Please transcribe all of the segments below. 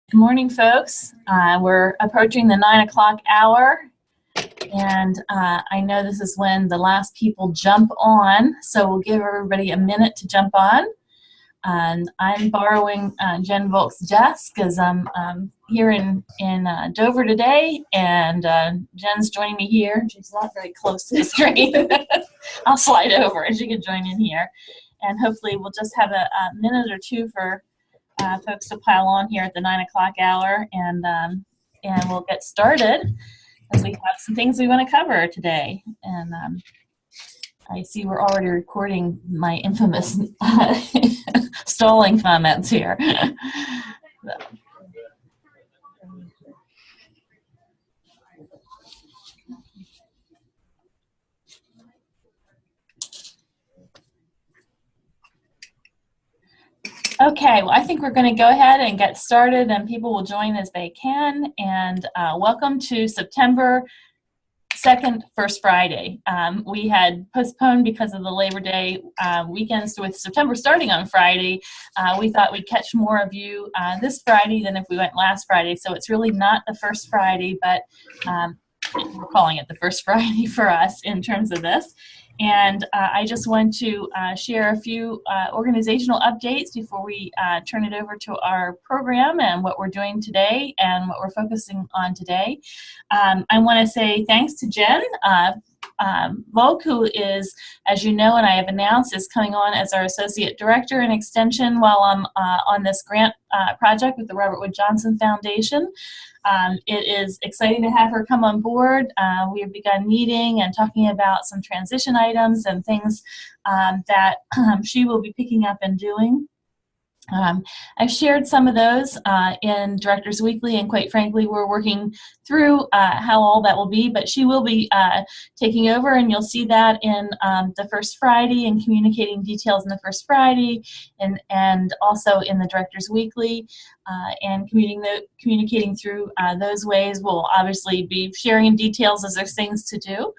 Good morning, folks. We're approaching the 9 o'clock hour, and I know this is when the last people jump on, so we'll give everybody a minute to jump on. And I'm borrowing Jen Volk's desk because I'm here in Dover today, and Jen's joining me here. She's not very close to the screen. I'll slide over and she can join in here. And hopefully we'll just have a minute or two for folks to pile on here at the 9 o'clock hour, and we'll get started as we have some things we want to cover today. And I see we're already recording my infamous stalling comments here. So. Okay, well, I think we're going to go ahead and get started, and people will join as they can. And welcome to September 2nd, First Friday. We had postponed because of the Labor Day weekends with September starting on Friday. We thought we'd catch more of you this Friday than if we went last Friday. So it's really not the first Friday, but we're calling it the first Friday for us in terms of this. And I just want to share a few organizational updates before we turn it over to our program and what we're doing today and what we're focusing on today. I want to say thanks to Jen Volk, who is, as you know and I have announced, is coming on as our Associate Director in Extension while I'm on this grant project with the Robert Wood Johnson Foundation. It is exciting to have her come on board. We have begun meeting and talking about some transition items and things that she will be picking up and doing. I've shared some of those in Directors Weekly, and quite frankly, we're working through how all that will be, but she will be taking over, and you'll see that in the First Friday and communicating details in the First Friday, and also in the Directors Weekly, and communicating through those ways. We'll obviously be sharing in details as there's things to do.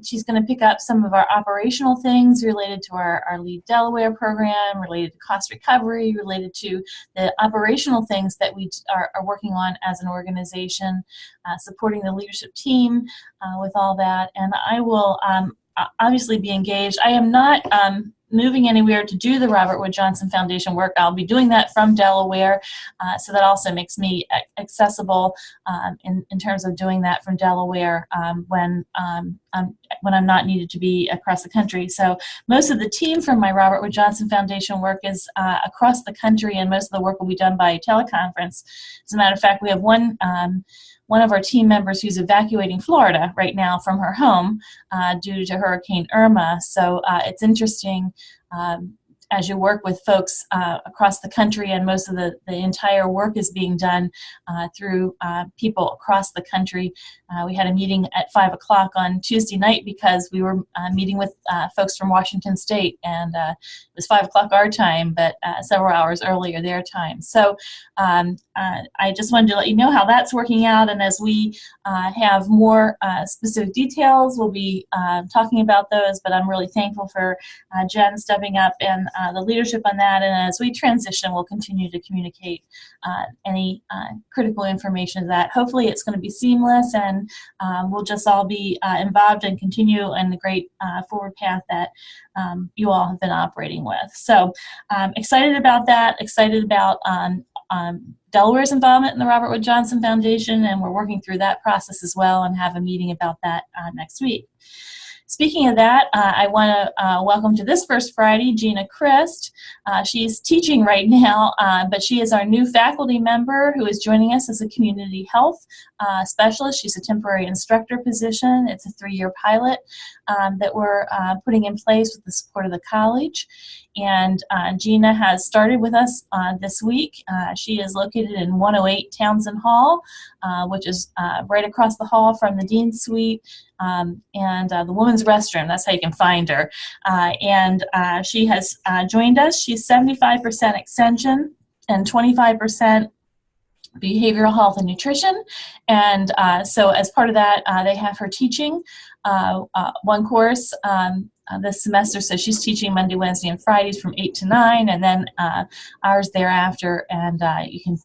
She's going to pick up some of our operational things related to our Lead Delaware program, related to cost recovery, related to the operational things that we are working on as an organization, supporting the leadership team with all that. And I will obviously be engaged. I am not moving anywhere to do the Robert Wood Johnson Foundation work. I'll be doing that from Delaware, so that also makes me accessible in terms of doing that from Delaware when I'm not needed to be across the country. So most of the team from my Robert Wood Johnson Foundation work is across the country, and most of the work will be done by teleconference. As a matter of fact, we have one of our team members who's evacuating Florida right now from her home due to Hurricane Irma. So it's interesting as you work with folks across the country, and most of the entire work is being done through people across the country. We had a meeting at 5 o'clock on Tuesday night because we were meeting with folks from Washington State, and it was 5 o'clock our time, but several hours earlier their time. So I just wanted to let you know how that's working out, and as we have more specific details, we'll be talking about those, but I'm really thankful for Jen stepping up and the leadership on that, and as we transition, we'll continue to communicate any critical information that hopefully it's going to be seamless, and we'll just all be involved and continue in the great forward path that you all have been operating with. So excited about that, excited about Delaware's involvement in the Robert Wood Johnson Foundation, and we're working through that process as well and have a meeting about that next week. Speaking of that, I want to welcome to this First Friday Gina Christ. She's teaching right now, but she is our new faculty member who is joining us as a community health specialist. She's a temporary instructor position. It's a 3-year pilot that we're putting in place with the support of the college. And Gina has started with us this week. She is located in 108 Townsend Hall, which is right across the hall from the Dean's Suite and the women's restroom. That's how you can find her. And she has joined us. She's 75% extension and 25% behavioral health and nutrition, and so as part of that they have her teaching one course this semester, so she's teaching Monday, Wednesday, and Fridays from 8 to 9, and then hours thereafter, and you can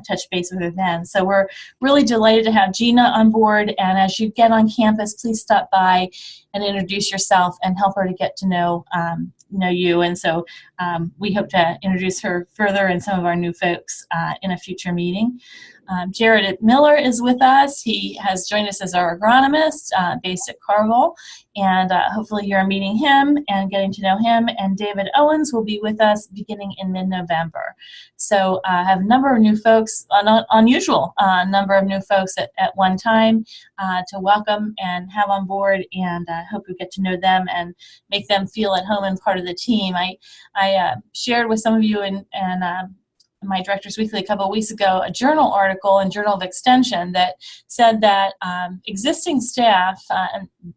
touch base with her then. So we're really delighted to have Gina on board, and as you get on campus, please stop by and introduce yourself and help her to get to know you. And so we hope to introduce her further and some of our new folks in a future meeting. Jared Miller is with us. He has joined us as our agronomist based at Carville, and hopefully you're meeting him and getting to know him. And David Owens will be with us beginning in mid-November. So I have a number of new folks, an unusual number of new folks at one time to welcome and have on board, and I hope you get to know them and make them feel at home and part of the team. I shared with some of you and my Directors Weekly a couple of weeks ago, a journal article in Journal of Extension that said that existing staff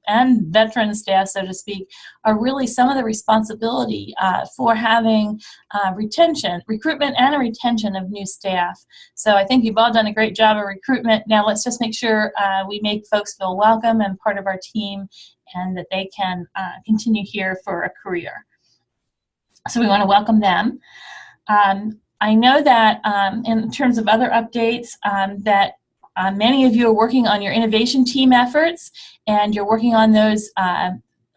and veteran staff, so to speak, are really some of the responsibility for having recruitment and retention of new staff. So I think you've all done a great job of recruitment. Now let's just make sure we make folks feel welcome and part of our team, and that they can continue here for a career. So we want to welcome them. I know that in terms of other updates, that many of you are working on your innovation team efforts, and you're working on those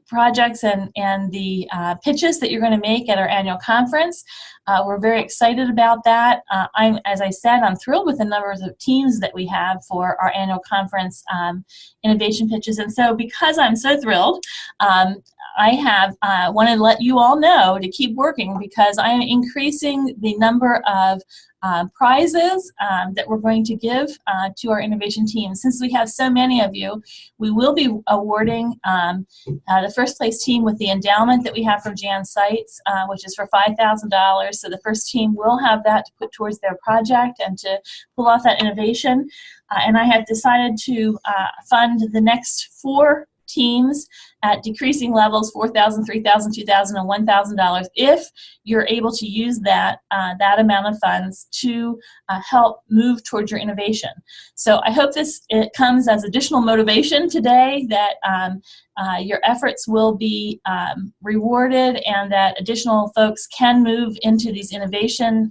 projects and the pitches that you're going to make at our annual conference. We're very excited about that. As I said, I'm thrilled with the numbers of teams that we have for our annual conference innovation pitches. And so because I'm so thrilled, I have wanted to let you all know to keep working, because I am increasing the number of prizes that we're going to give to our innovation team. Since we have so many of you, we will be awarding the first place team with the endowment that we have from Jan Seitz, which is for $5,000. So the first team will have that to put towards their project and to pull off that innovation. And I have decided to fund the next 4 teams at decreasing levels, $4,000, $3,000, $2,000, and $1,000, if you're able to use that that amount of funds to help move towards your innovation. So I hope it comes as additional motivation today that your efforts will be rewarded, and that additional folks can move into these innovation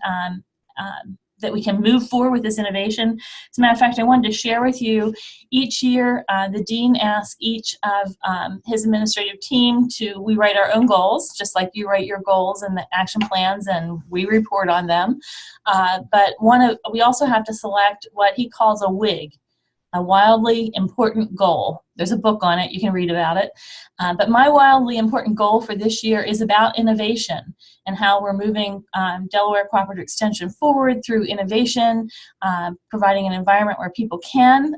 that we can move forward with this innovation. As a matter of fact, I wanted to share with you, each year the dean asks each of his administrative team we write our own goals, just like you write your goals and the action plans, and we report on them. But we also have to select what he calls a WIG, a wildly important goal. There's a book on it, you can read about it. But my wildly important goal for this year is about innovation and how we're moving Delaware Cooperative Extension forward through innovation, providing an environment where people can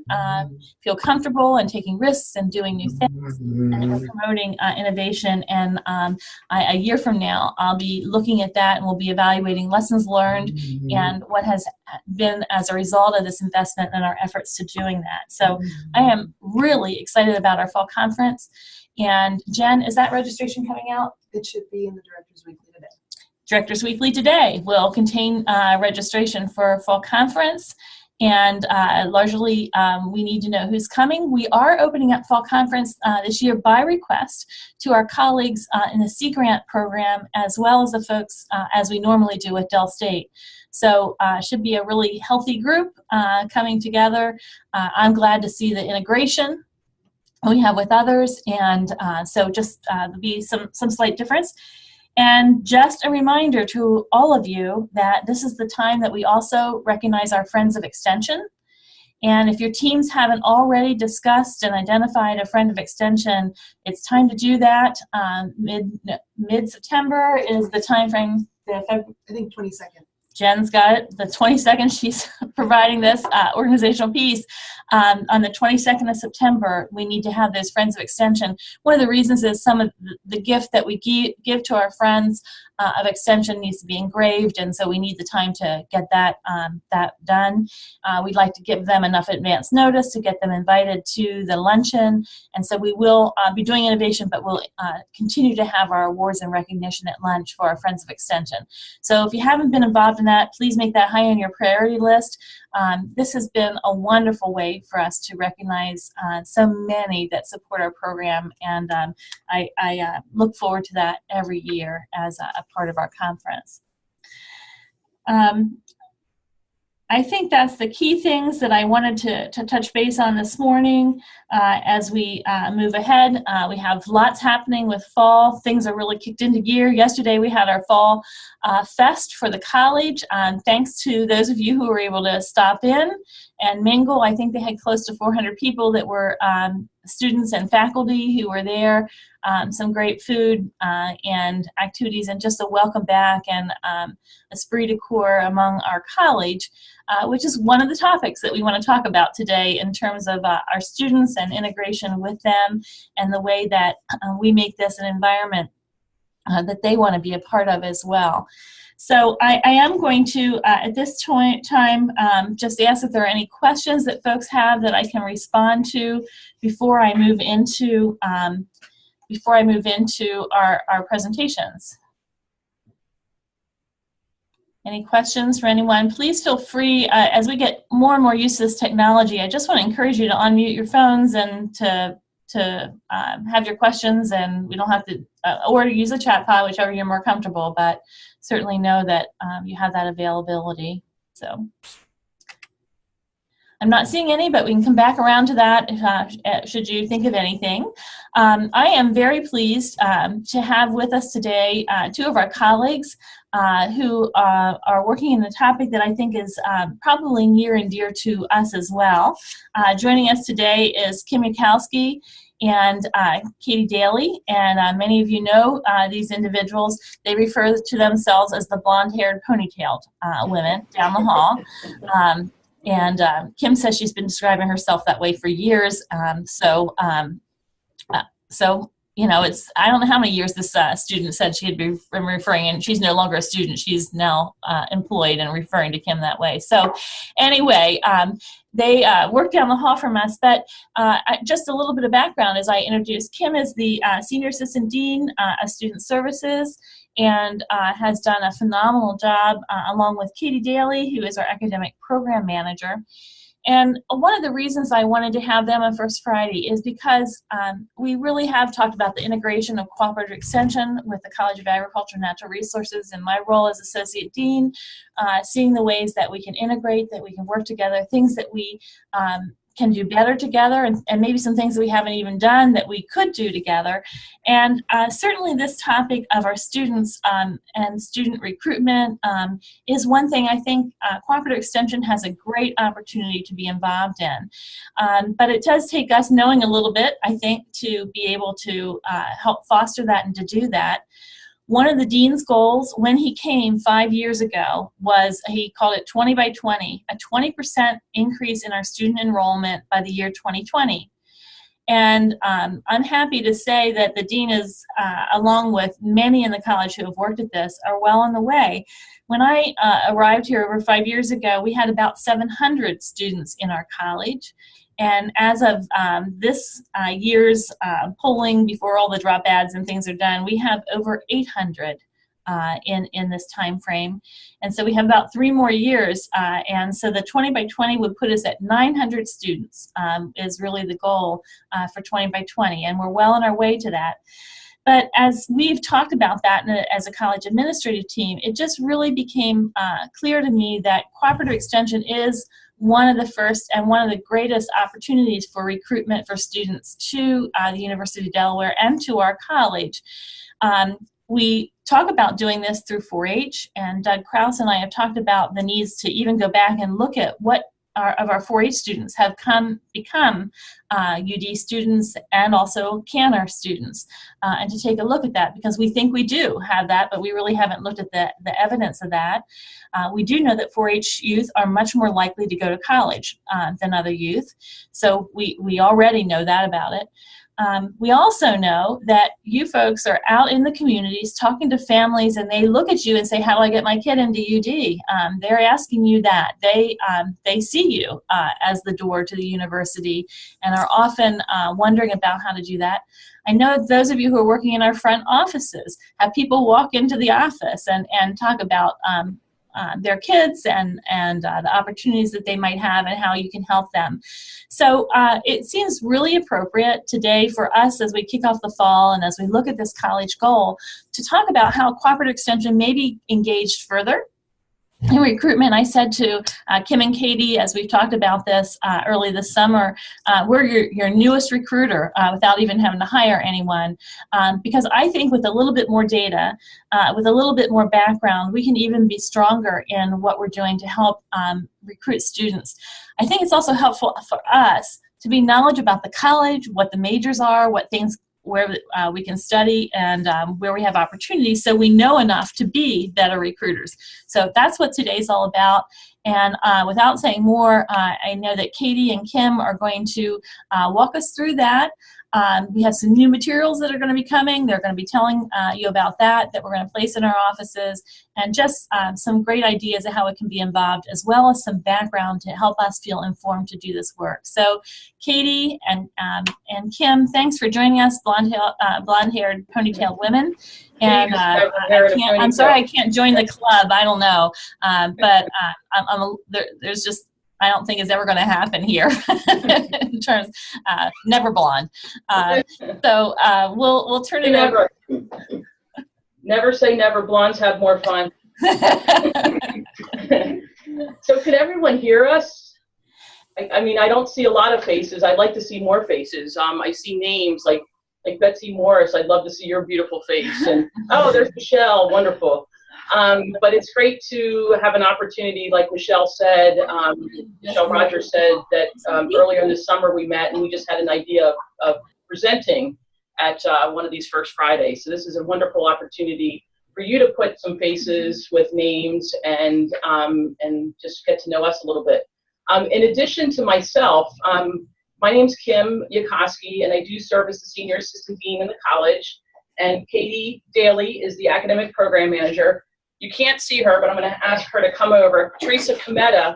feel comfortable and taking risks and doing new things, and we're promoting innovation. And a year from now, I'll be looking at that, and we'll be evaluating lessons learned and what has been as a result of this investment and our efforts to doing that. So I am really excited about our fall conference. And Jen, is that registration coming out? It should be in the Directors Weekly today. Directors Weekly today will contain registration for fall conference, and largely we need to know who's coming. We are opening up fall conference this year by request to our colleagues in the Sea Grant program, as well as the folks as we normally do with Del State. So should be a really healthy group coming together. I'm glad to see the integration we have with others, and so just there'll be some slight difference. And just a reminder to all of you that this is the time that we also recognize our Friends of Extension. And if your teams haven't already discussed and identified a Friend of Extension, it's time to do that. Mid-September is the time frame. I think 22nd. Jen's got it. The 22nd, she's providing this organizational piece. On the 22nd of September, we need to have those Friends of Extension. One of the reasons is some of the gift that we give to our friends of Extension needs to be engraved, and so we need the time to get that done. We'd like to give them enough advance notice to get them invited to the luncheon, and so we will be doing innovation, but we'll continue to have our awards and recognition at lunch for our Friends of Extension. So if you haven't been involved in that, please make that high on your priority list. This has been a wonderful way for us to recognize so many that support our program, and I look forward to that every year as a part of our conference. I think that's the key things that I wanted to touch base on this morning as we move ahead. We have lots happening with fall. Things are really kicked into gear. Yesterday we had our fall fest for the college. Thanks to those of you who were able to stop in and mingle. I think they had close to 400 people that were students and faculty who were there. Some great food and activities, and just a welcome back and esprit de corps among our college, which is one of the topics that we want to talk about today in terms of our students and integration with them, and the way that we make this an environment that they want to be a part of as well. So I am going to, at this time, just ask if there are any questions that folks have that I can respond to before I move into our presentations. Any questions for anyone? Please feel free, as we get more and more used to this technology, I just want to encourage you to unmute your phones and to have your questions, and we don't have to, or to use a chat pod, whichever you're more comfortable, but certainly know that you have that availability. So I'm not seeing any, but we can come back around to that if, should you think of anything. I am very pleased to have with us today two of our colleagues who are working in a topic that I think is probably near and dear to us as well. Joining us today is Kim Yudkowsky and Katie Daly, and many of you know these individuals. They refer to themselves as the blonde-haired, ponytailed women down the hall. And Kim says she's been describing herself that way for years. So you know, I don't know how many years this student said she had been referring, and she's no longer a student. She's now employed and referring to Kim that way. So anyway, they work down the hall from us, but just a little bit of background as I introduce. Kim is the Senior Assistant Dean of Student Services, and has done a phenomenal job along with Katie Daly, who is our Academic Program Manager. And one of the reasons I wanted to have them on First Friday is because we really have talked about the integration of cooperative extension with the College of Agriculture and Natural Resources, and my role as Associate Dean, seeing the ways that we can integrate, that we can work together, things that we can do better together, and maybe some things that we haven't even done that we could do together. And certainly this topic of our students and student recruitment is one thing I think cooperative extension has a great opportunity to be involved in. But it does take us knowing a little bit, I think, to be able to help foster that and to do that. One of the dean's goals when he came 5 years ago was, he called it 20 by 20, a 20% increase in our student enrollment by the year 2020. And I'm happy to say that the dean is, along with many in the college who have worked at this, are well on the way. When I arrived here over 5 years ago, we had about 700 students in our college. And as of this year's polling, before all the drop ads and things are done, we have over 800 in this time frame. And so we have about 3 more years. And so the 20 by 20 would put us at 900 students is really the goal for 20 by 20. And we're well on our way to that. But as we've talked about that as a college administrative team, it just really became clear to me that cooperative extension is one of the first and one of the greatest opportunities for recruitment for students to the University of Delaware and to our college. We talk about doing this through 4-H, and Doug Krause and I have talked about the needs to even go back and look at what of our 4-H students have become UD students and also Canner students, and to take a look at that, because we think we do have that, but we really haven't looked at the evidence of that. We do know that 4-H youth are much more likely to go to college than other youth, so we already know that about it. We also know that you folks are out in the communities talking to families, and they look at you and say, how do I get my kid into UD? They're asking you that. They see you as the door to the university and are often wondering about how to do that. I know those of you who are working in our front offices have people walk into the office and talk about their kids and the opportunities that they might have and how you can help them. So it seems really appropriate today for us as we kick off the fall and as we look at this college goal to talk about how cooperative extension may be engaged further in recruitment. I said to Kim and Katie, as we've talked about this early this summer, we're your newest recruiter without even having to hire anyone, because I think with a little bit more data, with a little bit more background, we can even be stronger in what we're doing to help recruit students. I think it's also helpful for us to be knowledgeable about the college, what the majors are, what things where we can study, and where we have opportunities, so we know enough to be better recruiters. So that's what today's all about. And without saying more, I know that Katie and Kim are going to walk us through that. We have some new materials that are going to be coming. They're going to be telling you about that we're going to place in our offices, and just some great ideas of how it can be involved, as well as some background to help us feel informed to do this work. So Katie and Kim, thanks for joining us, blonde-haired, ponytailed women. And I'm sorry I can't join the club. I don't know, but there's just, I don't think it's ever going to happen here in terms, never blonde. So we'll turn it over. Never say never. Blondes have more fun. So can everyone hear us? I mean, I don't see a lot of faces. I'd like to see more faces. I see names like Betsy Morris. I'd love to see your beautiful face. And oh, there's Michelle. Wonderful. But it's great to have an opportunity, like Michelle said, Michelle Rogers said that earlier in the summer we met and we just had an idea of presenting at one of these First Fridays. So this is a wonderful opportunity for you to put some faces with names and just get to know us a little bit. In addition to myself, my name's Kim Yakoski, and I do serve as the Senior Assistant Dean in the college. And Katie Daly is the Academic Program Manager. You can't see her, but I'm going to ask her to come over. Teresa Cometa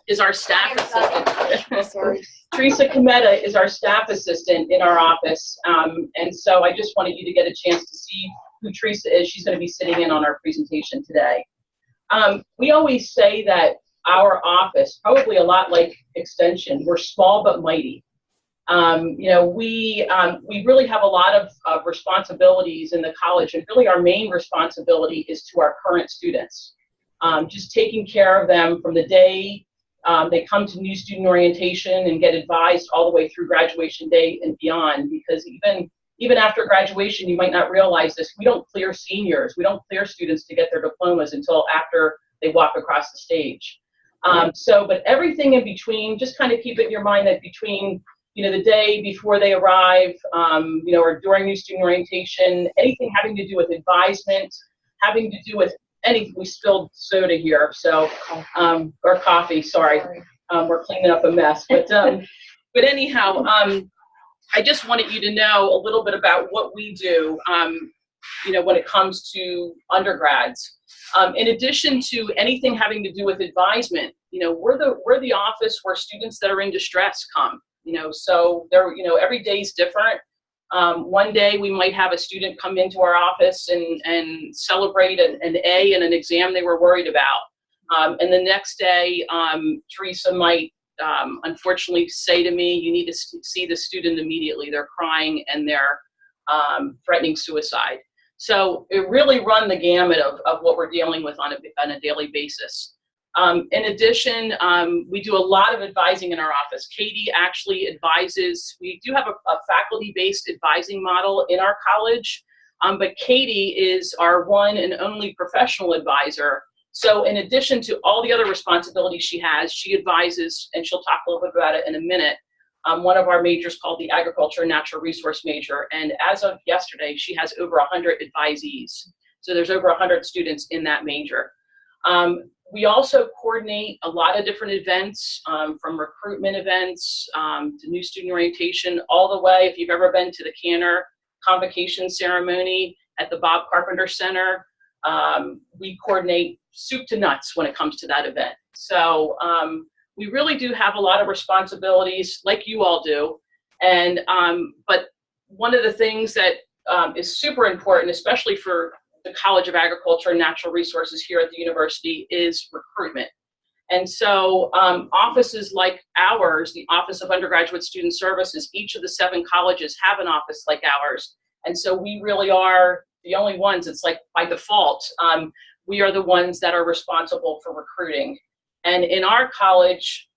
is our staff assistant. Teresa Cometa is our staff assistant in our office. And so I just wanted you to get a chance to see who Teresa is. She's going to be sitting in on our presentation today. We always say that our office, probably a lot like Extension, we're small but mighty. You know, we really have a lot of responsibilities in the college, and really our main responsibility is to our current students. Just taking care of them from the day they come to new student orientation and get advised all the way through graduation day and beyond, because even after graduation, you might not realize this, we don't clear seniors, we don't clear students to get their diplomas until after they walk across the stage. But everything in between, just kind of keep it in your mind that between, you know, the day before they arrive, you know, or during new student orientation, anything having to do with advisement, having to do with anything. We spilled soda here, so, or coffee, sorry. We're cleaning up a mess. But anyhow, I just wanted you to know a little bit about what we do, you know, when it comes to undergrads. In addition to anything having to do with advisement, you know, we're the office where students that are in distress come. You know, so there, you know, every day is different. One day we might have a student come into our office and celebrate an A in an exam they were worried about. And the next day, Teresa might unfortunately say to me, you need to see the student immediately. They're crying and they're threatening suicide. So it really run the gamut of what we're dealing with on a daily basis. In addition, we do a lot of advising in our office. Katie actually advises. We do have a faculty-based advising model in our college, but Katie is our one and only professional advisor. So in addition to all the other responsibilities she has, she advises, and she'll talk a little bit about it in a minute, one of our majors called the Agriculture and Natural Resource major. And as of yesterday, she has over 100 advisees. So there's over 100 students in that major. We also coordinate a lot of different events, from recruitment events to new student orientation, all the way, if you've ever been to the Cantor convocation ceremony at the Bob Carpenter Center, we coordinate soup to nuts when it comes to that event. So we really do have a lot of responsibilities like you all do. And but one of the things that is super important, especially for the College of Agriculture and Natural Resources here at the university is recruitment. And so offices like ours, the Office of Undergraduate Student Services, each of the 7 colleges have an office like ours. And so we really are the only ones, it's like by default, we are the ones that are responsible for recruiting. And in our college,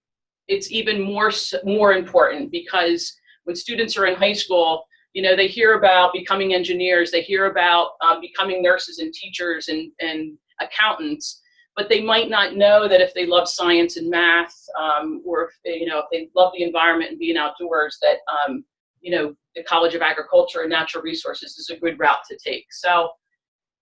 it's even more important, because when students are in high school, you know, they hear about becoming engineers, they hear about becoming nurses and teachers and accountants, but they might not know that if they love science and math, or if, you know, if they love the environment and being outdoors, that you know, the College of Agriculture and Natural Resources is a good route to take. So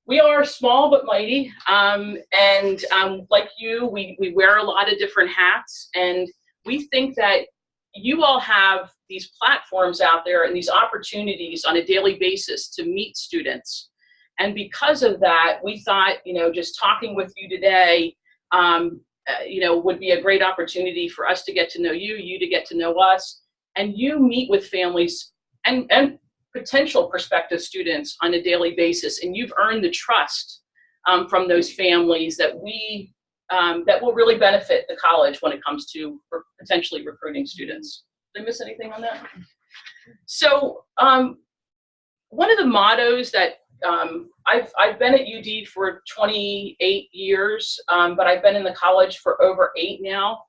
we are small but mighty, and like you, we wear a lot of different hats, and we think that you all have these platforms out there and these opportunities on a daily basis to meet students. And because of that, we thought, you know, just talking with you today, you know, would be a great opportunity for us to get to know you, you to get to know us, and you meet with families and potential prospective students on a daily basis. And you've earned the trust from those families that that will really benefit the college when it comes to potentially recruiting students. Did I miss anything on that? So one of the mottos that I've been at UD for 28 years, but I've been in the college for over 8 now.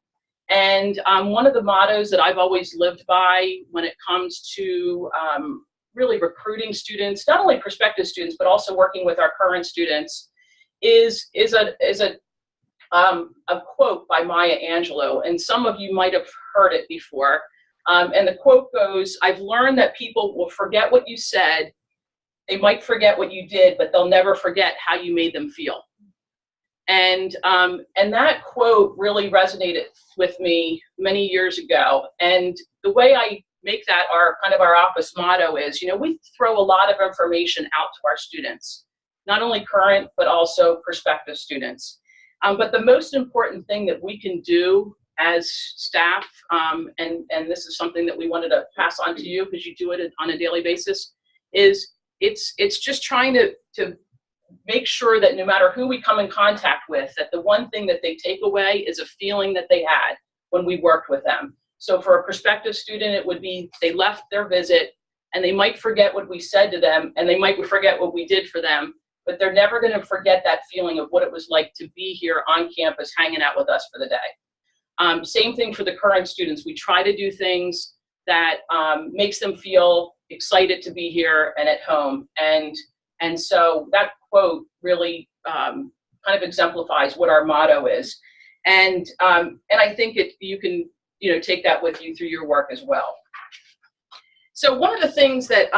And one of the mottos that I've always lived by when it comes to really recruiting students, not only prospective students, but also working with our current students, is a quote by Maya Angelou, and some of you might have heard it before. And the quote goes, "I've learned that people will forget what you said, they might forget what you did, but they'll never forget how you made them feel." And that quote really resonated with me many years ago. And the way I make that our office motto is, you know, we throw a lot of information out to our students, not only current, but also prospective students. But the most important thing that we can do as staff, and this is something that we wanted to pass on to you because you do it on a daily basis, is it's just trying to make sure that no matter who we come in contact with, that the one thing that they take away is a feeling that they had when we worked with them. So for a prospective student, it would be they left their visit and they might forget what we said to them, and they might forget what we did for them, but they're never going to forget that feeling of what it was like to be here on campus hanging out with us for the day. Same thing for the current students. We try to do things that makes them feel excited to be here and at home. And so that quote really kind of exemplifies what our motto is. And I think you can, you know, take that with you through your work as well. So one of the things that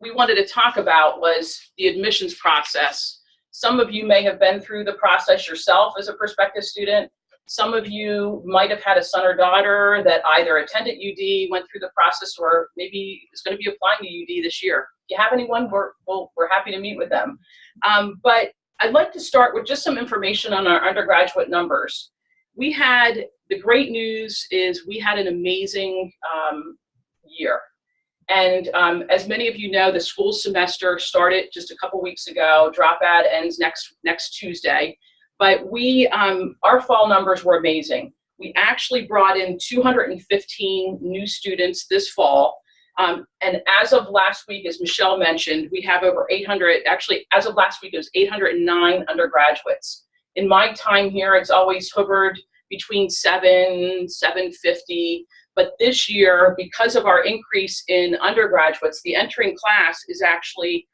we wanted to talk about was the admissions process. Some of you may have been through the process yourself as a prospective student. Some of you might have had a son or daughter that either attended UD, went through the process, or maybe is going to be applying to UD this year. If you have anyone, we're happy to meet with them. But I'd like to start with just some information on our undergraduate numbers. The great news is we had an amazing year. And as many of you know, the school semester started just a couple weeks ago. Drop ad ends next Tuesday. But our fall numbers were amazing. We actually brought in 215 new students this fall. And as of last week, as Michelle mentioned, we have over 800, actually, as of last week, it was 809 undergraduates. In my time here, it's always hovered between 750. But this year, because of our increase in undergraduates, the entering class is actually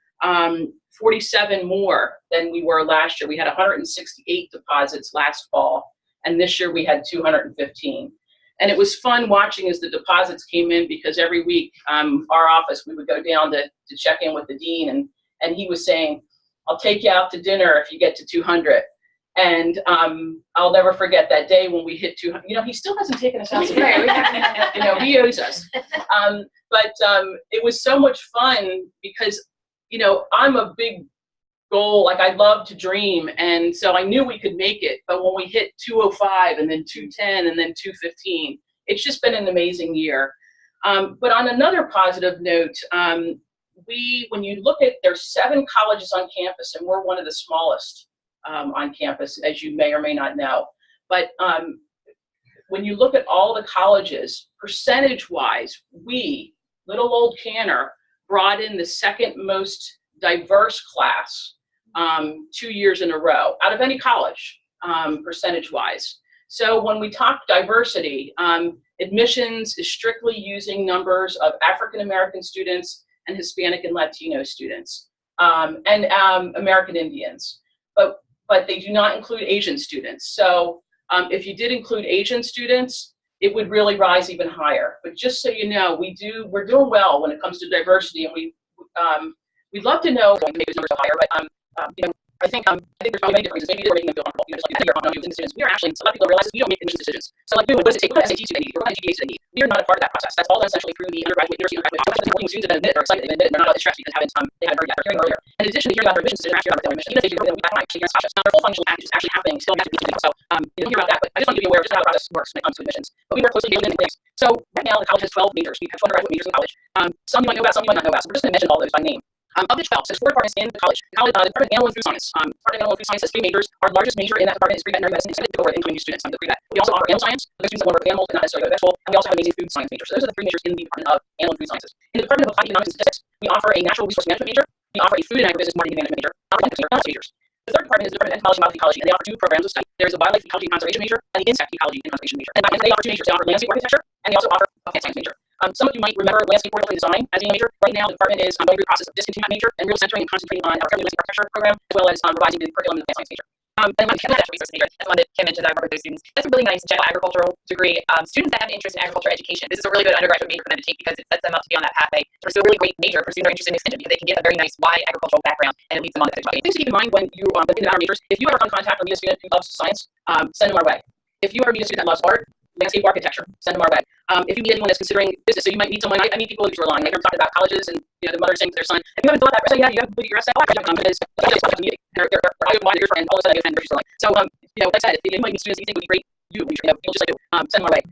47 more than we were last year. We had 168 deposits last fall, and this year we had 215. And it was fun watching as the deposits came in, because every week, our office, we would go down to check in with the dean, and he was saying, "I'll take you out to dinner if you get to 200. And I'll never forget that day when we hit 200. You know, he still hasn't taken us out to dinner. You know, he owes us. But it was so much fun because, you know, I'm a big goal, like I love to dream, and so I knew we could make it. But when we hit 205 and then 210 and then 215, it's just been an amazing year. But on another positive note, when you look at, there's 7 colleges on campus, and we're one of the smallest on campus, as you may or may not know. But when you look at all the colleges, percentage-wise, we, little old Canner, brought in the second most diverse class 2 years in a row out of any college, percentage-wise. So when we talk diversity, admissions is strictly using numbers of African-American students and Hispanic and Latino students, and American Indians. But they do not include Asian students. So if you did include Asian students, it would really rise even higher. But just so you know, we're doing well when it comes to diversity, and we'd love to know maybe those numbers are higher, but you know, I think there's probably many different reasons. Maybe they're making them feel uncomfortable. You know, just like you're on students. We are actually, so a lot of people realize we don't make admissions decisions. So like, what does it take? What SATs do they need? What GPAs do they need? We are not a part of that process. That's all done essentially through the undergraduate, university undergraduate. So actually, working with students have been admitted or excited they've been admitted. They're not stressed because they haven't heard yet. They're hearing earlier. In addition to hearing about their admissions decision, actually about their admission, even if they hear them, we back actually hear cautious. Now their full functional package is actually happening still. So you don't hear about that, but I just want to be aware of just how the process works when it comes to admissions. But we work closely with them in things. So right now the college has 12 majors. We have 12 undergraduate majors in college. Some you might know about, some you might not know about. So we're just going to mention all those by name. Of the 12, so there's 4 departments in the college. The Department of Animal and Food Science. Department of Animal and Food Science has 3 majors. Our largest major in that department is pre-veterinary medicine. It's going to incoming new students on the pre-vet. We also offer animal science, for those students that want to work with animals and not necessarily go to vet school. And we also have an amazing food science major. So those are the 3 majors in the Department of Animal and Food Sciences. In the Department of Applied Economics and Statistics, we offer a natural resource management major. We offer a food and agribusiness marketing management major. Majors. The third department is the Department of Entomology and Wildlife Ecology, and they offer 2 programs of study. There's a wildlife ecology and conservation major and the insect ecology and conservation major. And they offer 2 majors. They offer landscape architecture, and they also offer a plant science major. Some of you might remember landscape horticulture design as being a major. Right now, the department is going through the process of discontinuing that major and really centering and concentrating on our landscape architecture program, as well as revising the curriculum in the plant science major. And my natural resource major, that's one that Kim mentioned that I work with those students. That's a really nice general agricultural degree. Students that have an interest in agriculture education, this is a really good undergraduate major for them to take because it sets them up to be on that pathway to pursue a really great major for students who are interested in extension because they can get a very nice wide agricultural background and it leads them on to the things to keep in mind when you look into our majors. If you ever come in contact or meet a student who loves science, send them our way. If you ever meet a student that loves art, landscape architecture, send them our way. If you meet anyone that's considering business, so you might meet someone, I meet people who are lying. I hear them talking about colleges and the mother saying to their son, if you haven't thought that, so yeah, you have to put your essay, and all of a sudden they offend their lying. So, like I said, if you might meet students that you think would be great, you'll just like send them our way.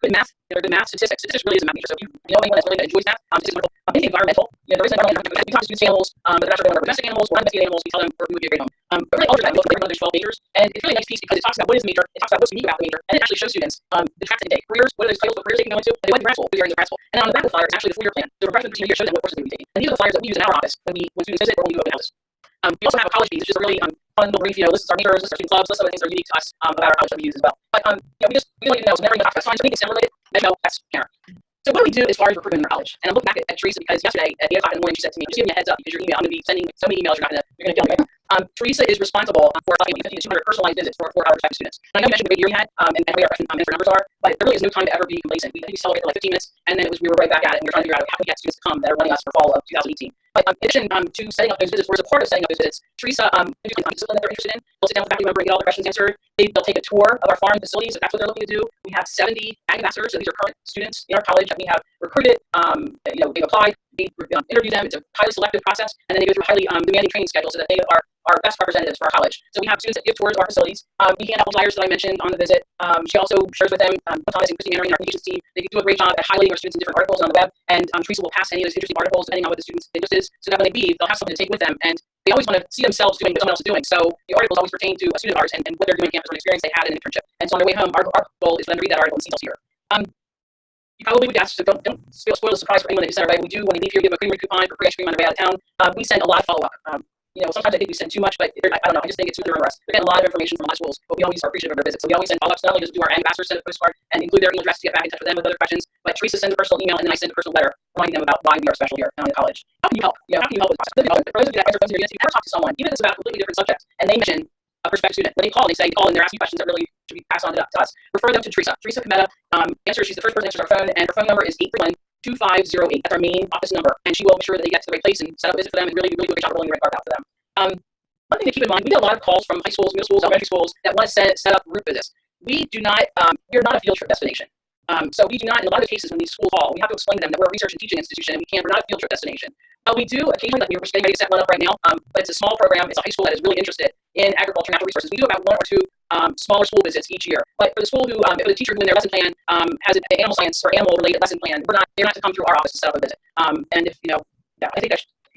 Good math, good math, statistics. Statistics really is a math major. So if you know anyone that enjoys math, statistics is wonderful. Anything environmental, there is environmental. We talk to students animals, but they're not sure they want to work with domestic animals or undomesticated animals. We tell them we would be a great home. But really, all the time, we look at there's 12 majors, and it's really a nice piece because it talks about what is the major, it talks about what's unique about the major, and it actually shows students the tracks that they take, careers, what are those titles, what careers they can go into, and they went to grad school, who's in grad school. And then on the back of the flyer is actually the 4-year plan. So the freshman year shows them what courses they will be taking. And these are the flyers that we use in our office when students visit or when we do open houses. We also have a college piece, which is a really fun little brief, lists our majors, lists our student clubs, lists some of the things that are unique to us about our college that we use as well. But we like to know, so whenever you talk about science or anything STEM related, no, that's Karen. So what do we do as far as recruitment in our college? And I'm looking back at Teresa because yesterday at 8 o'clock in the morning she said to me, just give me a heads up because your email, I'm going to be sending so many emails you're going to kill me. Teresa is responsible for 50 to 200 personalized visits for 4 hours type of students. And I know you mentioned the great year we had and how our freshman mentor numbers are, but there really is no time to ever be complacent. We celebrated for like 15 minutes and then we were right back at it and we were trying to figure out how we get students to come that are running us for fall of 2018. But in addition to setting up those visits, or as a part of setting up those visits, Teresa, discipline that they're interested in, we'll sit down with the faculty member and get all the questions answered. They'll take a tour of our farm facilities if that's what they're looking to do. We have 70 ag ambassadors, so these are current students in our college that we have recruited. They've applied, we interview them. It's a highly selective process, and then they go through a highly demanding training schedule so that they are our best representatives for our college. So we have students that give tours of our facilities. We hand out flyers that I mentioned on the visit. She also shares with them, Thomas and Christy Mannering, our communications team. They do a great job at highlighting our students in different articles on the web, and Teresa will pass any of those interesting articles depending on what the student's interest is, so that when they leave, they'll have something to take with them, and they always want to see themselves doing what someone else is doing. So the articles always pertain to a student of ours and what they're doing on campus or an experience they had in an internship. And so on their way home, our goal is for them to read that article and see what's here. You probably would guess, so don't spoil the surprise for anyone that you send our way. We do, when they leave here, give them a creamery coupon for free ice cream on their way out of town. We send a lot of follow-up. Sometimes I think we send too much, but I don't know. I just think it's too much. We're getting a lot of information from a lot of schools, but we always are appreciative of their visits. So we always send follow-ups. Not only just do our ambassadors send a postcard and include their email address to get back in touch with them with other questions, but Teresa sends a personal email and then I send a personal letter reminding them about why we are special here in college. How can you help? How can you help with this process? For those of you that enter your units, you never talk to someone, even if it's about a completely different subject, and they mention a prospective student. When they call and they're asking questions that really should be passed on to us. Refer them to Teresa. Teresa Cometa, she's the first person to answer our phone, and her phone number is 831-2508. That's our main office number, and she will be sure that they get to the right place and set up a visit for them and really do a great job rolling the right card out for them. One thing to keep in mind, we get a lot of calls from high schools, middle schools, elementary schools that want to set up group visits. We do not, we're not a field trip destination. So we do not, in a lot of cases when these schools call, we have to explain to them that we're a research and teaching institution and we're not a field trip destination. We do occasionally, like we're getting ready to set one up right now, but it's a small program. It's a high school that is really interested in agriculture and natural resources. We do about 1 or 2 smaller school visits each year. But for the school for the teacher who in their lesson plan has an animal science or animal related lesson plan, they're not to come through our office to set up a visit. And if, I think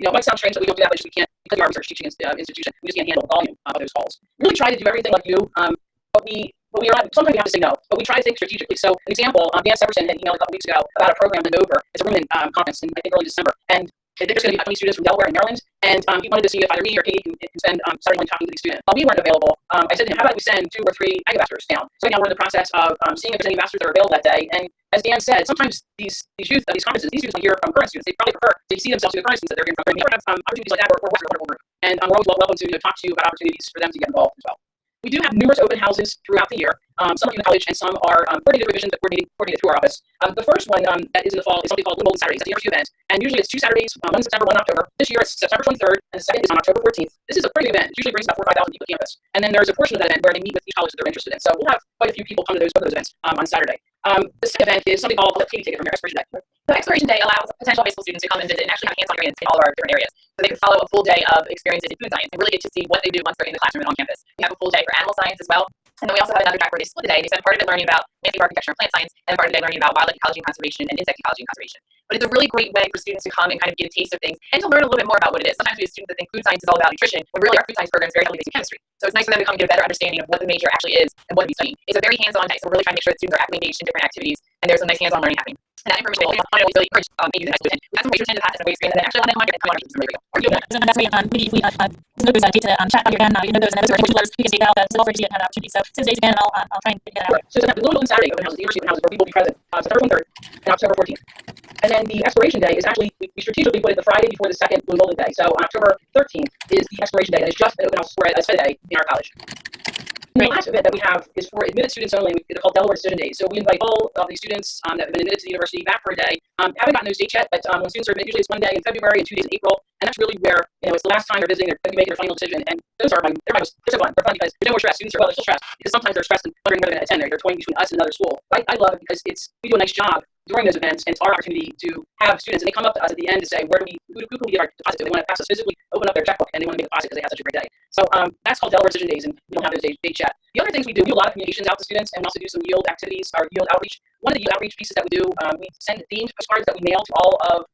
it might sound strange that we don't do that, but just we can't, because we are a research teaching institution, we just can't handle the volume of those calls. We really try to do everything like you, but we are not, sometimes we have to say no, but we try to think strategically. So an example, Dan Severson had emailed a couple weeks ago about a program in Dover. It's a women conference in, I think, early December. And there's going to be 20 students from Delaware and Maryland, and he wanted to see if either me or Katie can spend Saturday morning talking to these students. While we weren't available, I said to him, how about we send 2 or 3 ag ambassadors down? So right now we're in the process of seeing if there's any ambassadors that are available that day. And as Dan said, sometimes these youth at these conferences, these students want to hear from current students. They probably prefer to see themselves in the current students that they're hearing from. We never have opportunities like that. We're a wonderful group, and we're always welcome to talk to you about opportunities for them to get involved as well. We do have numerous open houses throughout the year. Some are in the college and some are coordinated revisions that coordinated through our office. The first one that is in the fall is something called Golden Saturdays. That's the university event. And usually it's 2 Saturdays, one in September, one in October. This year it's September 23rd, and the second is on October 14th. This is a pretty big event. It usually brings about 4,000 or 5,000 people to campus. And then there's a portion of that event where they meet with each college that they're interested in. So we'll have quite a few people come to both of those events on Saturday. The second event is something called the Katie Ticket from your Exploration Day. The Exploration Day allows potential high school students to come and visit and actually have hands-on experience in all of our different areas. So they can follow a full day of experiences in food science and really get to see what they do once they're in the classroom and on campus. We have a full day for animal science as well. And then we also have another track where they split the day. They spend part of it learning about landscape architecture and plant science, and part of the day learning about wildlife ecology and conservation and insect ecology and conservation. But it's a really great way for students to come and kind of get a taste of things and to learn a little bit more about what it is. Sometimes we have students that think food science is all about nutrition, when really our food science program is very heavily based in chemistry. So it's nice for them to come and get a better understanding of what the major actually is and what to be studying. It's a very hands-on day, so we're really trying to make sure that students are actively engaged in different activities, and there's some nice hands-on learning happening. And that information will really encourage maybe the high school attend. We have some research in the past and ways and then actually let them come and come on some radio. Or you know, And that's great. Maybe if we know those dates to chat about your again, you know those and those are letters, we can take out that offer to get an opportunity. So since dates again, and I'll try and get that out. So the Golden Saturday open house, the university open house, where we will be present September 23rd and October 14th. And then the Exploration Day is actually, we strategically put it the Friday before the second Blue Golden Day. So on October 13th is the Exploration Day, and it's just an open house for a study day in our college. And the last event that we have is for admitted students only. They're called Delaware Decision Days. So we invite all of the students that have been admitted to the university back for a day. Haven't gotten those dates yet, but when students are admitted, usually it's one day in February and 2 days in April. And that's really where, it's the last time they're visiting, they're going to be making their final decision. And those are they're so fun. They're fun because there's no more stress. Students are, still stressed because sometimes they're stressed and wondering whether they're going to attend. They're toying between us and another school. I love it because we do a nice job during those events, and it's our opportunity to have students, and they come up to us at the end to say, who can we give our deposit to? They want to pass us physically, open up their checkbook, and they want to make a deposit because they had such a great day. So that's called Delaware Decision Days, and we don't have those dates yet. The other things we do a lot of communications out to students, and we also do some yield activities, or yield outreach. One of the yield outreach pieces that we do, we send themed postcards that we mail to all of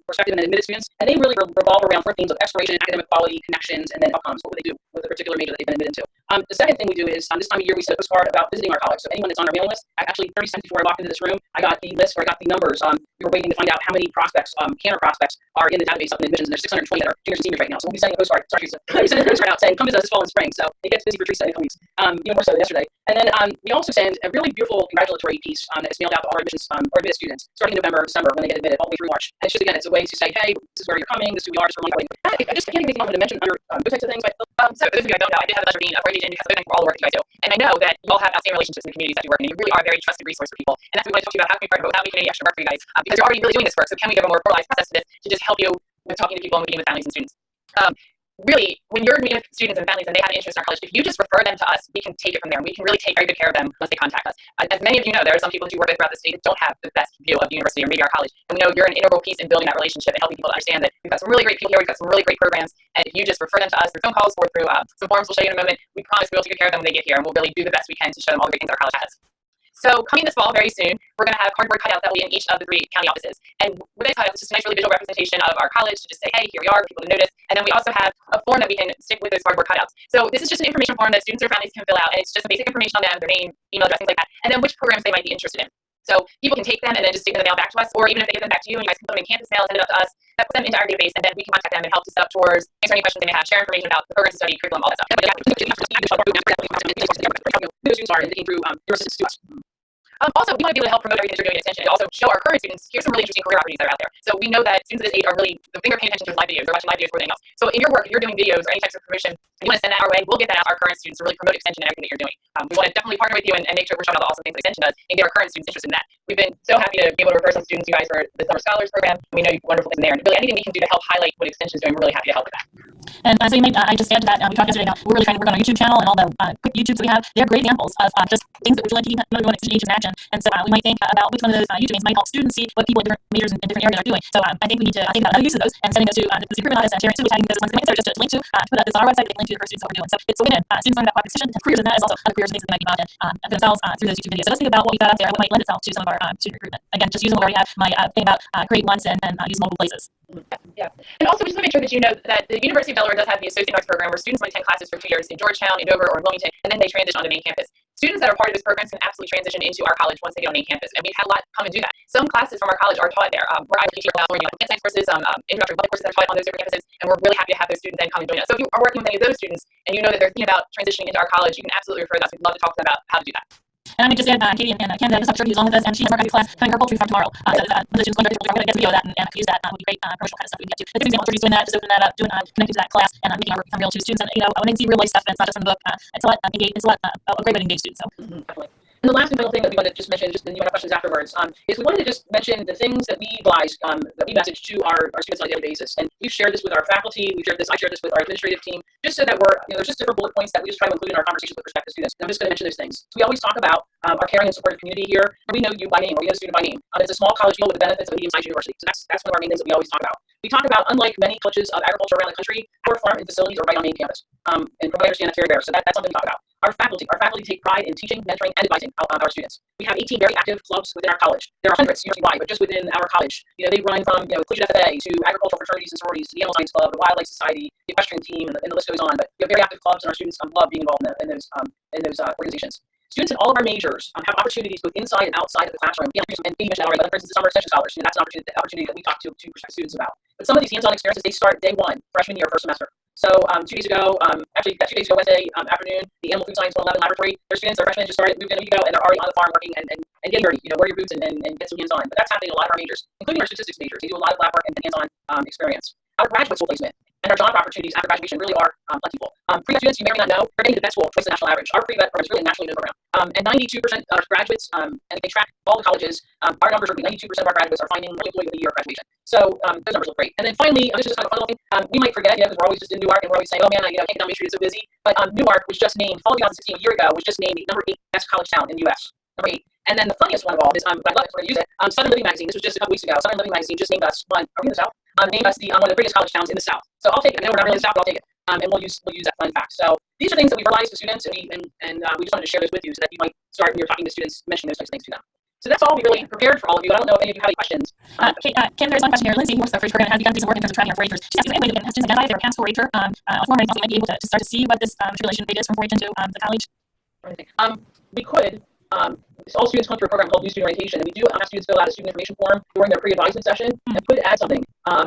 prospective and admitted students, and they really revolve around 4 themes of exploration, academic quality, connections, and then outcomes. What would they do with a particular major that they've been admitted to? The second thing we do is this time of year we send a postcard about visiting our college. So anyone that's on our mailing list, actually 30 seconds before I walked into this room, I got the list, or I got the numbers. We were waiting to find out how many prospects, Cantor prospects, are in the database up in admissions, and there's 620 that are juniors and seniors right now. So we'll be sending a postcard. Sorry, Teresa. We'll be sending a postcard out saying, come visit us this fall and spring. So it gets busy for Teresa in a couple weeks, even more so than yesterday. And then we also send a really beautiful congratulatory piece that is mailed out to all our admissions or admitted students starting in November, December when they get admitted all the way through March. And it's just, again, it's a way to say, hey, this is where you're coming, this is who we are, just for one I can't think of anything else to mention under those types of things. But so for those of you I don't know, I did have the pleasure of being a part of because of all the work that you guys do. And I know that you all have outstanding relationships in the communities that you work in, and you really are a very trusted resource for people. And that's what we want to talk to you about. How can we partner, but without making any extra work for you guys? Because you're already really doing this work, so can we give a more formalized process to this to just help you with talking to people and meeting with families and students? Really, when you're meeting with students and families and they have an interest in our college, if you just refer them to us, we can take it from there. And we can really take very good care of them once they contact us. As many of you know, there are some people that you work with throughout the state that don't have the best view of the university or maybe our college. And we know you're an integral piece in building that relationship and helping people to understand that we've got some really great people here, we've got some really great programs, and if you just refer them to us through phone calls or through some forms we'll show you in a moment, we promise we'll take good care of them when they get here, and we'll really do the best we can to show them all the great things our college has. So coming this fall, very soon, we're going to have cardboard cutouts that will be in each of the 3 county offices. And with these cutouts, it's just a nice, really visual representation of our college to just say, hey, here we are, for people to notice. And then we also have a form that we can stick with those cardboard cutouts. So this is just an information form that students or families can fill out, and it's just some basic information on them, their name, email address, things like that, and then which programs they might be interested in. So people can take them and then just stick them in the mail back to us, or even if they give them back to you and you guys can put them in campus mail, send it up to us, that puts them into our database, and then we can contact them and help to set up tours, answer any questions they may have, share information about the programs to study, curriculum, all that stuff. Those students are indicating through your assistance to us. Also, we want to be able to help promote everything that you're doing in Extension and also show our current students, here's some really interesting career opportunities that are out there. So we know that students of this age are really, the thing they're paying attention to is live videos. They're watching live videos more than anything else. So in your work, if you're doing videos or any types of promotion, and you want to send that our way, we'll get that out to our current students to really promote Extension and everything that you're doing. We want to definitely partner with you and make sure we're showing all the awesome things that Extension does and get our current students interested in that. We've been so happy to be able to refer some students to you guys for the Summer Scholars Program. We know you have wonderful things in there, and really anything we can do to help highlight what Extension is doing, we're really happy to help with that. And so you might, I just add to that, we talked yesterday about we're really trying to work on our YouTube channel and all the quick YouTubes that we have. They're great examples of just things that we're really teaching when it's in action. And so we might think about which one of those YouTube things might help students see what people in different majors and different areas are doing. So I think we need to think about other use of those and sending those to the improvement office and sharing tagging those ones that might just to link to put out this on our website, they can link to the first students that we're doing. So it's a win-win. Students learn about competition and careers, and that is also other careers and things that they might be involved in for themselves through those YouTube videos. So let's think about what we've got out there, what might lend itself to some of our student recruitment. Again, just using what we already have, my thing about create once and use multiple places. Yeah. And also, we just want to make sure that you know that the University of Delaware does have the Associate Arts program where students might attend classes for 2 years in Georgetown, in Dover, or in Wilmington, and then they transition on to main campus. Students that are part of this program can absolutely transition into our college once they get on main campus, and we've had a lot come and do that. Some classes from our college are taught there. We're IPG for California, plant science courses, introductory public courses that are taught on those different campuses, and we're really happy to have those students then come and join us. So if you are working with any of those students and you know that they're thinking about transitioning into our college, you can absolutely refer to us. We'd love to talk to them about how to do that. And I would just add Katie and Canada, just have sure who's on with us, and she has marketing class coming her poultry farm tomorrow. So the students going to get a video of that and use that would be great promotional kind of stuff we can get to. It's an example of doing that, just opening that up, doing connecting to that class, and making our work become real to students. And when they see real life stuff, and it's not just from the book. It's a lot a great way to engage students. So. Definitely. And the last and final thing that we want to just mention, just and you want to questions afterwards, is we wanted to just mention the things that we advise, that we message to our students on a daily basis. And we've shared this with our faculty, I shared this with our administrative team, just so that there's just different bullet points that we just try to include in our conversations with prospective students. And I'm just going to mention those things. So we always talk about our caring and supportive community here. We know you by name, or we know the student by name. It's a small college deal with the benefits of a medium-sized university. So that's one of our main things that we always talk about. We talk about, unlike many clutches of agriculture around the country, our farm and facilities are right on main campus. And from what I understand, that's very rare. So that's something we talk about. Our faculty take pride in teaching, mentoring, and advising our students. We have 18 very active clubs within our college. There are hundreds university-wide, but just within our college, they run from collegiate FFA to agricultural fraternities and sororities to the Animal Science Club, the Wildlife Society, the equestrian team, and the list goes on. But we have very active clubs, and our students love being involved in those organizations. Students in all of our majors have opportunities both inside and outside of the classroom. And Katie mentioned that already, but for instance, the summer extension scholars, that's an opportunity that we talk to prospective students about. But some of these hands-on experiences, they start day one, freshman year, first semester. So 2 days ago, actually 2 days ago, Wednesday afternoon, the Animal Food Science 111 laboratory, their students, their freshmen just moved in a week ago, and they're already on the farm working and getting dirty, wear your boots and get some hands-on. But that's happening in a lot of our majors, including our statistics majors. They do a lot of lab work and hands-on experience. Our graduate school placement and our job opportunities after graduation really are plentiful. Pre-vet students, you may or may not know, they're getting to vet school twice the national average. Our pre-vet program is really a nationally known program. And 92% of our graduates, and if they track all the colleges, our numbers are 92% of our graduates are finding an employee within a year of graduation. So those numbers look great. And then finally, this is just kind of a fun little thing. We might forget, because we're always just in Newark and we're always saying, oh man, I can't get down Main Street, it's so busy. But Newark was just named, fall 2016, a year ago, was just named the number 8 best college town in the U.S. Number 8. And then the funniest one of all is, I love it, we're going to use it. Southern Living Magazine, this was just a couple weeks ago. Southern Living Magazine just named us, are we in the South? Named us one of the greatest college towns in the South. So I'll take it. I know we're not really in the South, but I'll take it. And we'll use that fun fact. So these are things that we realize to students, and we just wanted to share this with you so that you might start, when you're talking to students, mentioning those types of things to them. So that's all we really prepared for all of you. I don't know if any of you have any questions. Kim, there's one question here. Lindsay, who works for the program, has begun to do some work in terms of tracking our 4-Hers. She's asking, anyway, have students identify if they're a past 4-Her, former, and might be able to start to see what this tribulation rate is from 4-H into the college? We could. All students come through a program called New Student Orientation, and we do have students fill out a student information form during their pre-advisement session, and could add something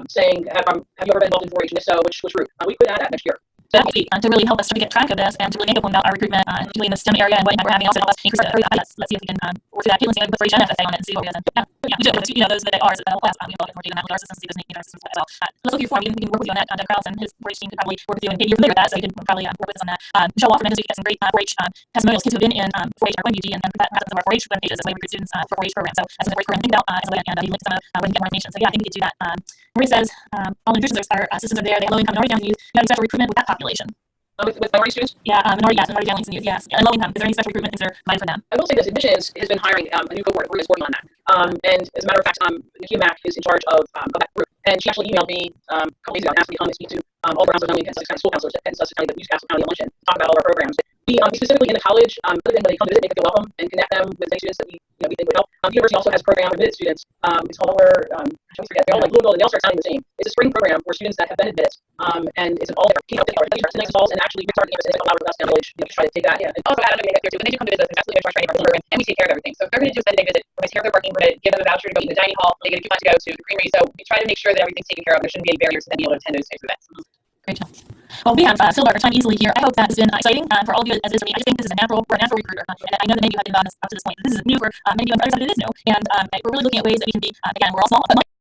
saying, have you ever been involved in 4-H, and if so, which route? We could add that next year. So that would be to really help us to get track of this and to really make up about our recruitment, particularly in the STEM area and what impact we're having. Also help us increase our let's see if we can work through that. Caitlin's going to put 4-H and FFA on it and see what we have. Yeah, we do. Those that are the whole class. We involve more data in that with our systems, see those in our systems as well. Let's look through your form. We can work with you on that. Doug Krause and his 4-H team could probably work with you, and Katie, you're familiar with that, so you can probably work with us on that. Michelle Walkerman has got some great 4-H testimonials, kids who have been in 4-H or 1UD, and that has some of our 4-H web pages as a way to recruit students for 4-H programs. So that's a great program to think about as a way, and you link some of where you get more information. So yeah, I think we could do that. Marie says all nutrition systems are there. They have low income minority families. You have special recruitment with that population. With minority students? Yeah, minority families and youth, yes. And low income. Is there any special recruitment things that are made for them? I will say this, admissions has been hiring a new cohort. We're working on that. And as a matter of fact, Nakia Mack is in charge of that group. And she actually emailed me a couple days ago and asked me to come and speak to all the counselors, not only Sussex County school counselors and Sussex County, but Newcastle County luncheon, to talk about all our programs. We specifically in the college, other than when they come to visit, make them feel welcome and connect them with many students that we think would help. The university also has a program for admitted students. It's called I forget. They're all like Louisville, and they all start sounding the same. It's a spring program for students that have been admitted, and it's an all different next falls, and actually we start campus and it's allowed with us down the village to try to take that. Yeah. And also, Adam, when they do come to visit us, it's absolutely training for the program, and we take care of everything. So if they're going to do a 7-day visit, we're going to take care of their parking, we're going to give them a voucher to go to the dining hall, they get a coupon to go to the creamery. So we try to make sure that everything's taken care of. There shouldn't be any barriers to them being able to attend those types of events. Great job. Well, we have filled our time easily here. I hope that has been exciting for all of you as it is for me. I just think this is a natural recruiter. And I know that many of you have been on this up to this point. This is new for many of you, and others that it is new. And we're really looking at ways that we can be, again, we're all small, but